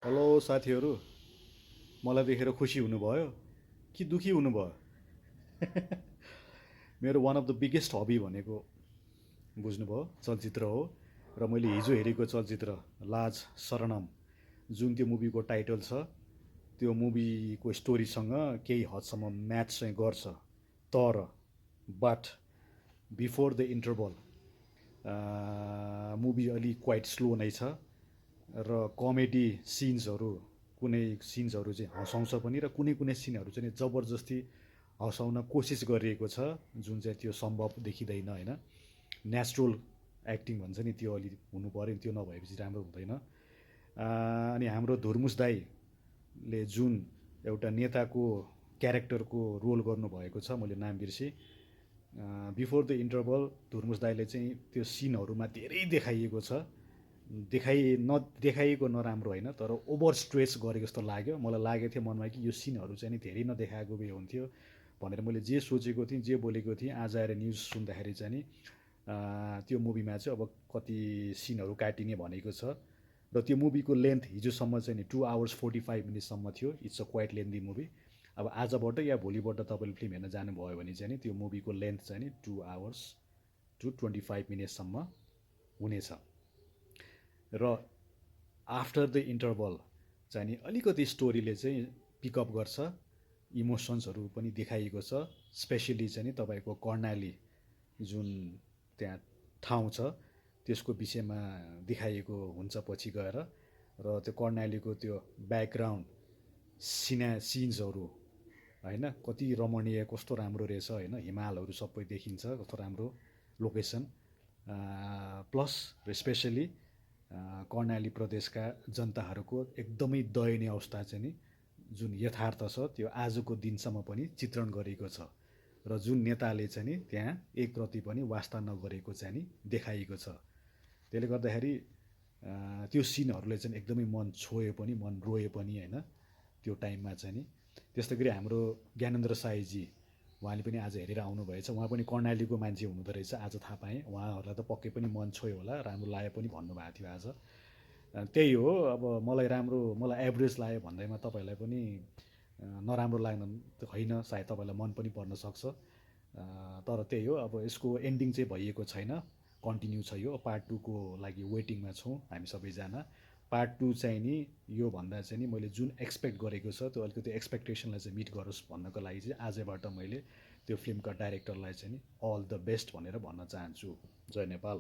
Hello साथीहरू। मलाई देखेर खुसी हुनुभयो कि दुखी हुनुभयो? मेरो one of the biggest hobby भनेको बुझ्नुभयो चलचित्र हो। र मैले हिजो हेरेको चलचित्र लाज शरणम, जुन त्यो मुभीको टाइटल छ, त्यो मुभीको स्टोरीसँग केही हदसम्म म्याच चाहिँ गर्छ। तर but before the interval movie अलि क्वाइट स्लो नै छ। र कमेडी सिन्सहरू, कुनै सिन्सहरू चाहिँ हँसाउँछ पनि, र कुनै कुनै सिनहरू चाहिँ जबरजस्ती हँसाउन कोसिस गरिएको छ, जुन चाहिँ त्यो सम्भव देखिँदैन होइन। नेचुरल एक्टिङ भन्छ नि, त्यो अलि हुनु पऱ्यो नि, त्यो नभएपछि राम्रो हुँदैन। अनि हाम्रो धुर्मुस दाईले जुन एउटा नेताको क्यारेक्टरको रोल गर्नुभएको छ, मैले नाम बिर्सेँ। बिफोर द इन्टरभल धुर्मुस दाईले चाहिँ त्यो सिनहरूमा धेरै देखाइएको छ। देखाइएको नराम्रो होइन, तर ओभर स्ट्रेच गरेको जस्तो लाग्यो। मलाई लागेको थियो मनमा कि यो सिनहरू चाहिँ नि धेरै नदेखाएको भए हुन्थ्यो भनेर मैले जे सोचेको थिएँ, जे बोलेको थिएँ, आज आएर न्युज सुन्दाखेरि चाहिँ नि त्यो मुभीमा चाहिँ अब कति सिनहरू काटिने भनेको छ। र त्यो मुभीको लेन्थ हिजोसम्म चाहिँ नि 2 hours 45 minutes थियो। It's a quite लेन्दी movie. अब आजबाट या भोलिबाट तपाईँले फिल्म हेर्न जानुभयो भने चाहिँ नि त्यो मुभीको लेन्थ चाहिँ नि 2 hours 25 minutes हुनेछ। र आफ्टर द इन्टरभल चाहिँ नि अलिकति स्टोरीले चाहिँ पिकअप गर्छ, इमोसन्सहरू पनि देखाइएको छ। स्पेसली चाहिँ नि तपाईँको कर्णाली जुन त्यहाँ ठाउँ छ, त्यसको विषयमा देखाइएको हुन्छ पछि गएर। र त्यो कर्णालीको त्यो ब्याकग्राउन्ड सिन्सहरू होइन, कति रमणीय, कस्तो राम्रो रहेछ होइन। हिमालहरू सबै देखिन्छ, कस्तो राम्रो लोकेसन। प्लस स्पेसली कर्णाली प्रदेशका जनताहरूको एकदमै दयनीय अवस्था चाहिँ नि जुन यथार्थ छ, त्यो आजको दिनसम्म पनि चित्रण गरिएको छ। र जुन नेताले चाहिँ नि त्यहाँ एक प्रति पनि वास्ता नगरेको चाहिँ नि देखाइएको छ। त्यसले गर्दाखेरि त्यो सिनहरूले चाहिँ एकदमै मन छोयो पनि, मन रोयो पनि होइन त्यो टाइममा चाहिँ नि। त्यस्तै गरी हाम्रो ज्ञानेन्द्र साईजी, उहाँले पनि आज हेरेर आउनुभएछ। उहाँ पनि कर्णालीको मान्छे हुनुहुँदो रहेछ, आज थाहा पाएँ। उहाँहरूलाई त पक्कै पनि मन छोयो होला, राम्रो लाग्यो पनि भन्नुभएको थियो आज। त्यही हो, अब मलाई एभरेज लाग्यो भन्दैमा तपाईँहरूलाई पनि नराम्रो लाग्न त होइन, सायद तपाईँलाई मन पनि पर्न सक्छ। तर त्यही हो, अब यसको एन्डिङ चाहिँ भइएको छैन, कन्टिन्यू छ। यो पार्ट 2को लागि वेटिङमा छौँ हामी सबैजना। पार्ट 2 चाहिँ नि योभन्दा चाहिँ नि मैले जुन एक्सपेक्ट गरेको छ, त्यो अलिकति एक्सपेक्टेसनलाई चाहिँ मिट गरोस् भन्नको लागि चाहिँ आजबाट मैले त्यो फिल्मका डाइरेक्टरलाई चाहिँ नि अल द बेस्ट भनेर भन्न चाहन्छु। जय नेपाल।